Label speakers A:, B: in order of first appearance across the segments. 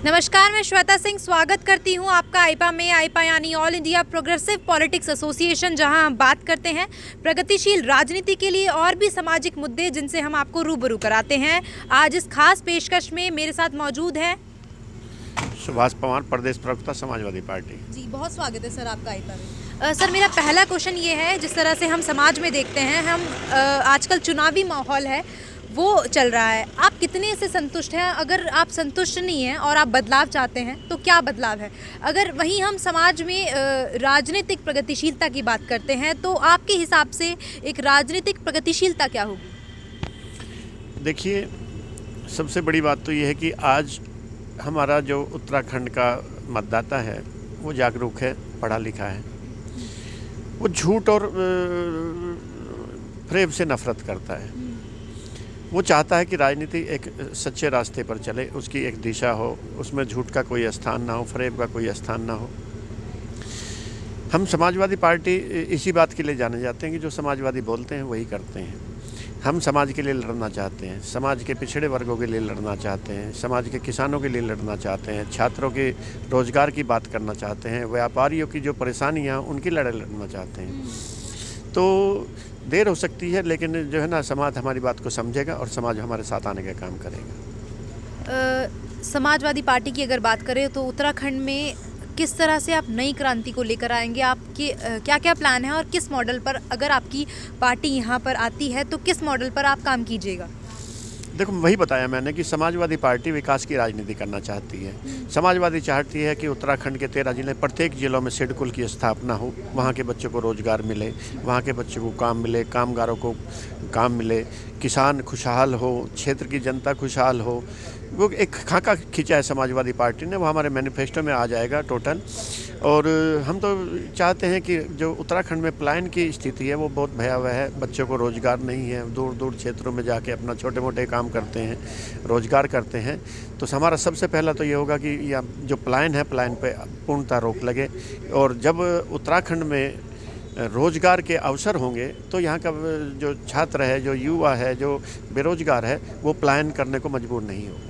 A: नमस्कार, मैं श्वेता सिंह स्वागत करती हूं आपका आईपा में। आईपा यानी all India progressive politics association, जहां हम बात करते हैं प्रगतिशील राजनीति के लिए और भी सामाजिक मुद्दे जिनसे हम आपको रूबरू कराते हैं। आज इस खास पेशकश में मेरे साथ मौजूद है
B: सुभाष पवार, प्रदेश प्रवक्ता समाजवादी पार्टी।
A: जी, बहुत स्वागत है सर आपका आईपा में। सर, मेरा पहला क्वेश्चन ये है, जिस तरह से हम समाज में देखते हैं, हम आजकल चुनावी माहौल है वो चल रहा है, आप कितने से संतुष्ट हैं? अगर आप संतुष्ट नहीं हैं और आप बदलाव चाहते हैं तो क्या बदलाव है? अगर वहीं हम समाज में राजनीतिक प्रगतिशीलता की बात करते हैं तो आपके हिसाब से एक राजनीतिक प्रगतिशीलता क्या होगी?
B: देखिए, सबसे बड़ी बात तो ये है कि आज हमारा जो उत्तराखंड का मतदाता है वो जागरूक है, पढ़ा लिखा है, वो झूठ और फ्रेब से नफरत करता है। वो चाहता है कि राजनीति एक सच्चे रास्ते पर चले, उसकी एक दिशा हो, उसमें झूठ का कोई स्थान ना हो, फरेब का कोई स्थान ना हो। हम समाजवादी पार्टी इसी बात के लिए जाने जाते हैं कि जो समाजवादी बोलते हैं वही करते हैं। हम समाज के लिए लड़ना चाहते हैं, समाज के पिछड़े वर्गों के लिए लड़ना चाहते हैं, समाज के किसानों के लिए लड़ना चाहते हैं, छात्रों के रोजगार की बात करना चाहते हैं, व्यापारियों की जो परेशानियाँ उनकी लड़ाई लड़ना चाहते हैं। तो देर हो सकती है, लेकिन जो है ना, समाज हमारी बात को समझेगा और समाज हमारे साथ आने का काम करेगा।
A: समाजवादी पार्टी की अगर बात करें तो उत्तराखंड में किस तरह से आप नई क्रांति को लेकर आएंगे? आपके क्या क्या प्लान है और किस मॉडल पर, अगर आपकी पार्टी यहाँ पर आती है तो किस मॉडल पर आप काम कीजिएगा?
B: देखो, वही बताया मैंने कि समाजवादी पार्टी विकास की राजनीति करना चाहती है। समाजवादी चाहती है कि उत्तराखंड के 13 जिले, प्रत्येक जिलों में शेड्यूल की स्थापना हो, वहाँ के बच्चों को रोजगार मिले, वहाँ के बच्चों को काम मिले, कामगारों को काम मिले, किसान खुशहाल हो, क्षेत्र की जनता खुशहाल हो। वो एक खाका खींचा है समाजवादी पार्टी ने, वो हमारे मैनिफेस्टो में आ जाएगा टोटल। और हम तो चाहते हैं कि जो उत्तराखंड में पलायन की स्थिति है वो बहुत भयावह है, बच्चों को रोज़गार नहीं है, दूर दूर क्षेत्रों में जाके अपना छोटे मोटे काम करते हैं, रोज़गार करते हैं। तो हमारा सबसे पहला तो ये होगा कि या जो पलायन है, पलायन पे पूर्णतः रोक लगे। और जब उत्तराखंड में रोज़गार के अवसर होंगे तो यहाँ का जो छात्र है, जो युवा है, जो बेरोज़गार है, वो पलायन करने को मजबूर नहीं होगा।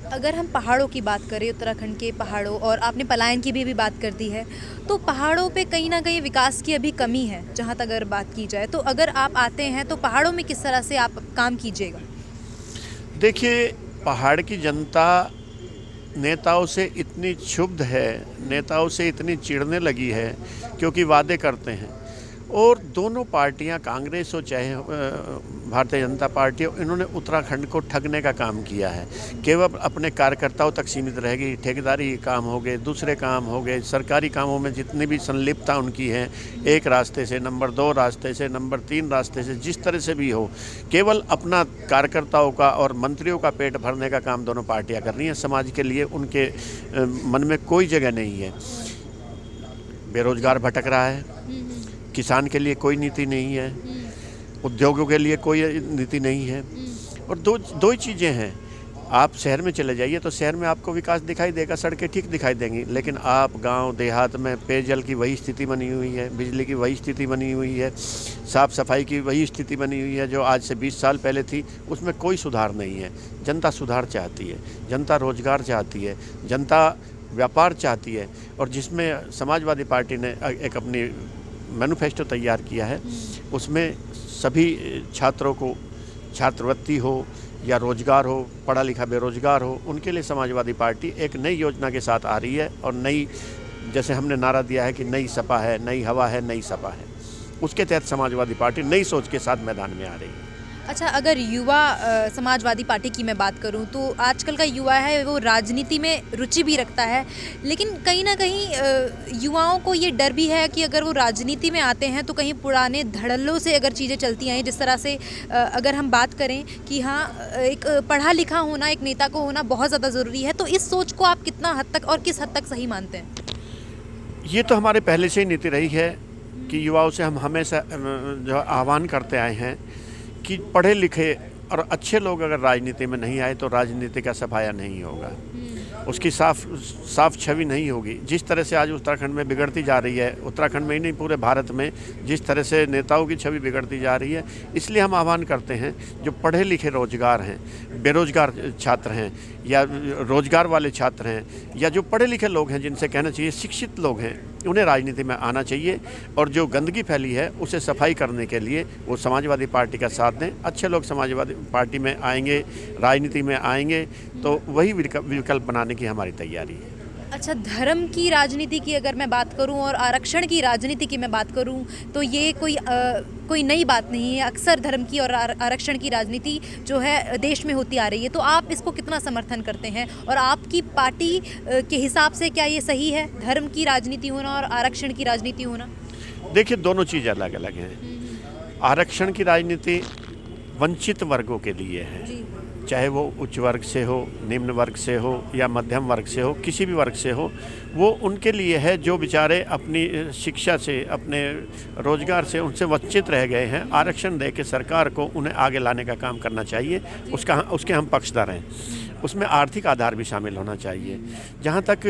A: अगर हम पहाड़ों की बात करें, उत्तराखंड के पहाड़ों, और आपने पलायन की भी बात कर दी है, तो पहाड़ों पे कहीं ना कहीं विकास की अभी कमी है जहाँ तक अगर बात की जाए। तो अगर आप आते हैं तो पहाड़ों में किस तरह से आप काम कीजिएगा?
B: देखिए, पहाड़ की जनता नेताओं से इतनी क्षुब्ध है, नेताओं से इतनी चिढ़ने लगी है, क्योंकि वादे करते हैं। और दोनों पार्टियां, कांग्रेस हो चाहे भारतीय जनता पार्टी हो, इन्होंने उत्तराखंड को ठगने का काम किया है। केवल अपने कार्यकर्ताओं तक सीमित रहेगी, ठेकेदारी काम हो गए, दूसरे काम हो गए, सरकारी कामों में जितनी भी संलिप्तता उनकी है, एक रास्ते से, नंबर 2 रास्ते से, नंबर 3 रास्ते से, जिस तरह से भी हो, केवल अपना कार्यकर्ताओं का और मंत्रियों का पेट भरने का काम दोनों पार्टियाँ कर रही हैं। समाज के लिए उनके मन में कोई जगह नहीं है। बेरोजगार भटक रहा है, किसान के लिए कोई नीति नहीं है, उद्योगों के लिए कोई नीति नहीं है। और दो ही चीज़ें हैं। आप शहर में चले जाइए तो शहर में आपको विकास दिखाई देगा, सड़कें ठीक दिखाई देंगी, लेकिन आप गांव देहात में पेयजल की वही स्थिति बनी हुई है, बिजली की वही स्थिति बनी हुई है, साफ़ सफाई की वही स्थिति बनी हुई है जो आज से 20 साल पहले थी। उसमें कोई सुधार नहीं है। जनता सुधार चाहती है, जनता रोजगार चाहती है, जनता व्यापार चाहती है। और जिसमें समाजवादी पार्टी ने एक अपनी मैनिफेस्टो तैयार किया है, उसमें सभी छात्रों को छात्रवृत्ति हो या रोजगार हो, पढ़ा लिखा बेरोजगार हो, उनके लिए समाजवादी पार्टी एक नई योजना के साथ आ रही है। और नई, जैसे हमने नारा दिया है कि नई सपा है, नई हवा है, नई सपा है, उसके तहत समाजवादी पार्टी नई सोच के साथ मैदान में आ रही है।
A: अच्छा, अगर युवा समाजवादी पार्टी की मैं बात करूं तो आजकल का युवा है वो राजनीति में रुचि भी रखता है, लेकिन कहीं ना कहीं युवाओं को ये डर भी है कि अगर वो राजनीति में आते हैं तो कहीं पुराने धड़ल्लों से अगर चीज़ें चलती आई, जिस तरह से अगर हम बात करें कि हाँ, एक पढ़ा लिखा होना, एक नेता को होना बहुत ज़्यादा ज़रूरी है, तो इस सोच को आप कितना हद तक और किस हद तक सही मानते हैं?
B: ये तो हमारे पहले से ही नीति रही है कि युवाओं से हम हमेशा जो आह्वान करते आए हैं कि पढ़े लिखे और अच्छे लोग अगर राजनीति में नहीं आए तो राजनीति का सफाया नहीं होगा। उसकी साफ छवि नहीं होगी। जिस तरह से आज उत्तराखंड में बिगड़ती जा रही है, उत्तराखंड में ही नहीं पूरे भारत में जिस तरह से नेताओं की छवि बिगड़ती जा रही है, इसलिए हम आह्वान करते हैं जो पढ़े लिखे रोजगार हैं, बेरोजगार छात्र हैं या रोजगार वाले छात्र हैं या जो पढ़े लिखे लोग हैं, जिनसे कहना चाहिए शिक्षित लोग हैं, उन्हें राजनीति में आना चाहिए और जो गंदगी फैली है उसे सफाई करने के लिए वो समाजवादी पार्टी का साथ दें। अच्छे लोग समाजवादी पार्टी में आएंगे, राजनीति में आएंगे, तो वही विकल्प बनाने की हमारी तैयारी है।
A: अच्छा, धर्म की राजनीति की अगर मैं बात करूं और आरक्षण की राजनीति की मैं बात करूं तो ये कोई नई बात नहीं है। अक्सर धर्म की और आरक्षण की राजनीति जो है देश में होती आ रही है, तो आप इसको कितना समर्थन करते हैं और आपकी पार्टी के हिसाब से क्या ये सही है, धर्म की राजनीति होना और आरक्षण की राजनीति होना?
B: देखिए, दोनों चीज़ अलग अलग हैं। आरक्षण की राजनीति वंचित वर्गों के लिए है, चाहे वो उच्च वर्ग से हो, निम्न वर्ग से हो या मध्यम वर्ग से हो, किसी भी वर्ग से हो, वो उनके लिए है जो बेचारे अपनी शिक्षा से, अपने रोजगार से उनसे वंचित रह गए हैं। आरक्षण दे के सरकार को उन्हें आगे लाने का काम करना चाहिए, उसके हम पक्षधर हैं। उसमें आर्थिक आधार भी शामिल होना चाहिए। जहाँ तक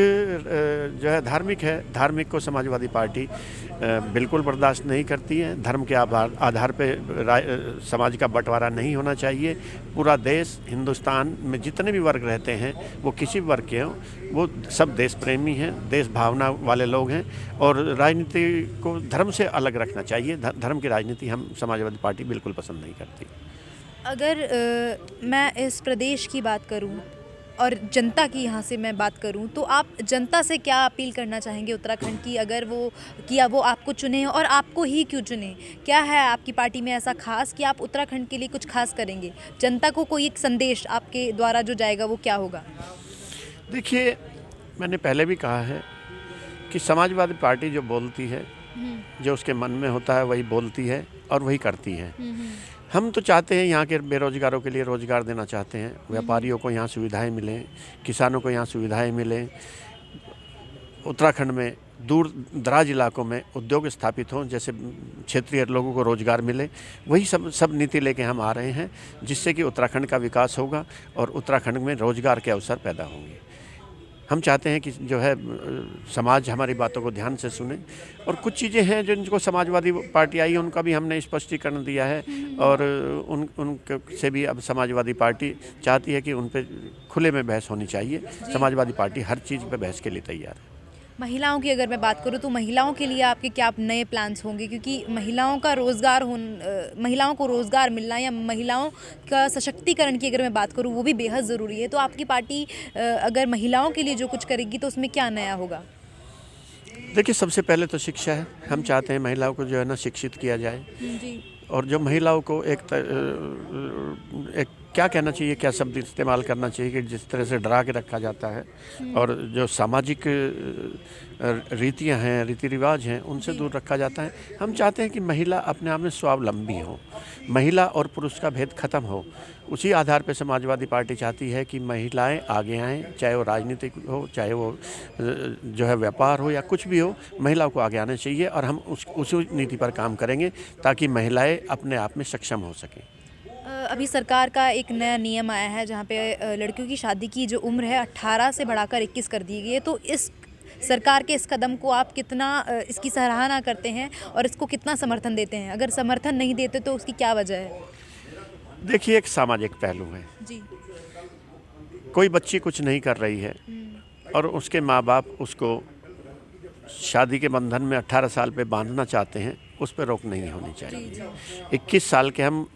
B: जो है धार्मिक को समाजवादी पार्टी बिल्कुल बर्दाश्त नहीं करती है। धर्म के आधार पे समाज का बंटवारा नहीं होना चाहिए। पूरा देश, हिंदुस्तान में जितने भी वर्ग रहते हैं वो किसी भी वर्ग के हों, वो सब देश प्रेमी हैं, देश भावना वाले लोग हैं और राजनीति को धर्म से अलग रखना चाहिए। धर्म की राजनीति हम समाजवादी पार्टी बिल्कुल पसंद नहीं करती।
A: अगर मैं इस प्रदेश की बात करूं और जनता की यहाँ से मैं बात करूं, तो आप जनता से क्या अपील करना चाहेंगे उत्तराखंड की, अगर वो आपको चुने और आपको ही क्यों चुने? क्या है आपकी पार्टी में ऐसा खास कि आप उत्तराखंड के लिए कुछ खास करेंगे? जनता को कोई एक संदेश आपके द्वारा जो जाएगा वो क्या होगा?
B: देखिए, मैंने पहले भी कहा है कि समाजवादी पार्टी जो बोलती है, जो उसके मन में होता है वही बोलती है और वही करती है। हम तो चाहते हैं यहाँ के बेरोजगारों के लिए रोज़गार देना चाहते हैं, व्यापारियों को यहाँ सुविधाएं मिलें, किसानों को यहाँ सुविधाएं मिलें, उत्तराखंड में दूर दराज इलाकों में उद्योग स्थापित हों, जैसे क्षेत्रीय लोगों को रोज़गार मिले। वही सब नीति लेके हम आ रहे हैं, जिससे कि उत्तराखंड का विकास होगा और उत्तराखंड में रोज़गार के अवसर पैदा होंगे। हम चाहते हैं कि जो है समाज हमारी बातों को ध्यान से सुने और कुछ चीज़ें हैं जिनको समाजवादी पार्टी आई है उनका भी हमने स्पष्टीकरण दिया है और उनसे भी अब समाजवादी पार्टी चाहती है कि उन पे खुले में बहस होनी चाहिए। समाजवादी पार्टी हर चीज़ पे बहस के लिए तैयार है।
A: महिलाओं की अगर मैं बात करूं तो महिलाओं के लिए आपके क्या नए प्लान्स होंगे, क्योंकि महिलाओं को रोज़गार मिलना या महिलाओं का सशक्तिकरण की अगर मैं बात करूं वो भी बेहद ज़रूरी है। तो आपकी पार्टी अगर महिलाओं के लिए जो कुछ करेगी तो उसमें क्या नया होगा?
B: देखिए, सबसे पहले तो शिक्षा है। हम चाहते हैं महिलाओं को जो है ना शिक्षित किया जाए
A: जी।
B: और जो महिलाओं को एक क्या कहना चाहिए, क्या शब्द इस्तेमाल करना चाहिए कि जिस तरह से डरा के रखा जाता है और जो सामाजिक रीतियां हैं, रीति रिवाज हैं, उनसे दूर रखा जाता है। हम चाहते हैं कि महिला अपने आप में स्वावलंबी हो, महिला और पुरुष का भेद खत्म हो। उसी आधार पर समाजवादी पार्टी चाहती है कि महिलाएं आगे आएँ, चाहे वो राजनीतिक हो, चाहे वो जो है व्यापार हो या कुछ भी हो, महिलाओं को आगे आना चाहिए और हम उसी नीति पर काम करेंगे ताकि महिलाएं अपने आप में सक्षम हो सकें।
A: अभी सरकार का एक नया नियम आया है जहाँ पे लड़कियों की शादी की जो उम्र है 18 से बढ़ाकर 21 कर दी गई है। तो इस सरकार के इस कदम को आप कितना इसकी सराहना करते हैं और इसको कितना समर्थन देते हैं? अगर समर्थन नहीं देते तो उसकी क्या वजह है?
B: देखिए, एक सामाजिक पहलू है
A: जी।
B: कोई बच्ची कुछ नहीं कर रही है और उसके माँ बाप उसको शादी के बंधन में 18 साल पे बांधना चाहते हैं, उस पर रोक नहीं होनी चाहिए। 21 साल के हम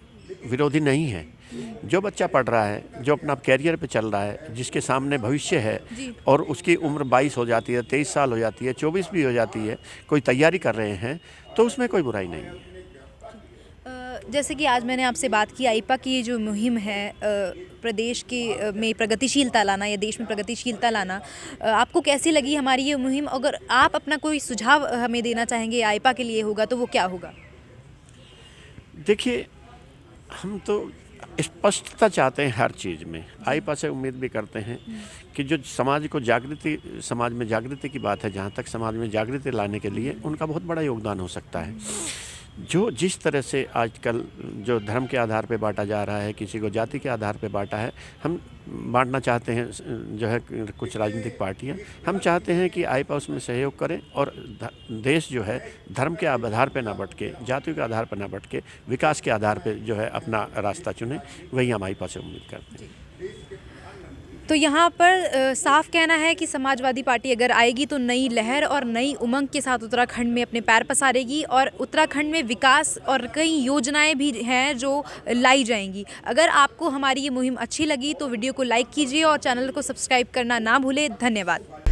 B: विरोधी नहीं हैं। जो बच्चा पढ़ रहा है, जो अपना कैरियर पे चल रहा है, जिसके सामने भविष्य है और उसकी उम्र 22 हो जाती है, 23 साल हो जाती है, 24 भी हो जाती है, कोई तैयारी कर रहे हैं, तो उसमें कोई बुराई नहीं है।
A: जैसे कि आज मैंने आपसे बात की आईपा की जो मुहिम है प्रदेश के में प्रगतिशीलता लाना या देश में प्रगतिशीलता लाना, आपको कैसी लगी हमारी ये मुहिम? अगर आप अपना कोई सुझाव हमें देना चाहेंगे आईपा के लिए होगा तो वो क्या होगा?
B: देखिए, हम तो स्पष्टता चाहते हैं हर चीज़ में। आईपा से उम्मीद भी करते हैं कि जो समाज में जागृति की बात है, जहाँ तक समाज में जागृति लाने के लिए उनका बहुत बड़ा योगदान हो सकता है। जो जिस तरह से आजकल जो धर्म के आधार पे बांटा जा रहा है, किसी को जाति के आधार पे बांटा है, हम बांटना चाहते हैं जो है कुछ राजनीतिक पार्टियां, हम चाहते हैं कि आईपा उसमें सहयोग करें और देश जो है धर्म के आधार पे ना भटके, जाति के आधार पर ना भटके, विकास के आधार पे जो है अपना रास्ता चुने, वही हम आईपा से उम्मीद करते हैं।
A: तो यहाँ पर साफ कहना है कि समाजवादी पार्टी अगर आएगी तो नई लहर और नई उमंग के साथ उत्तराखंड में अपने पैर पसारेगी और उत्तराखंड में विकास और कई योजनाएं भी हैं जो लाई जाएंगी। अगर आपको हमारी ये मुहिम अच्छी लगी तो वीडियो को लाइक कीजिए और चैनल को सब्सक्राइब करना ना भूलें। धन्यवाद।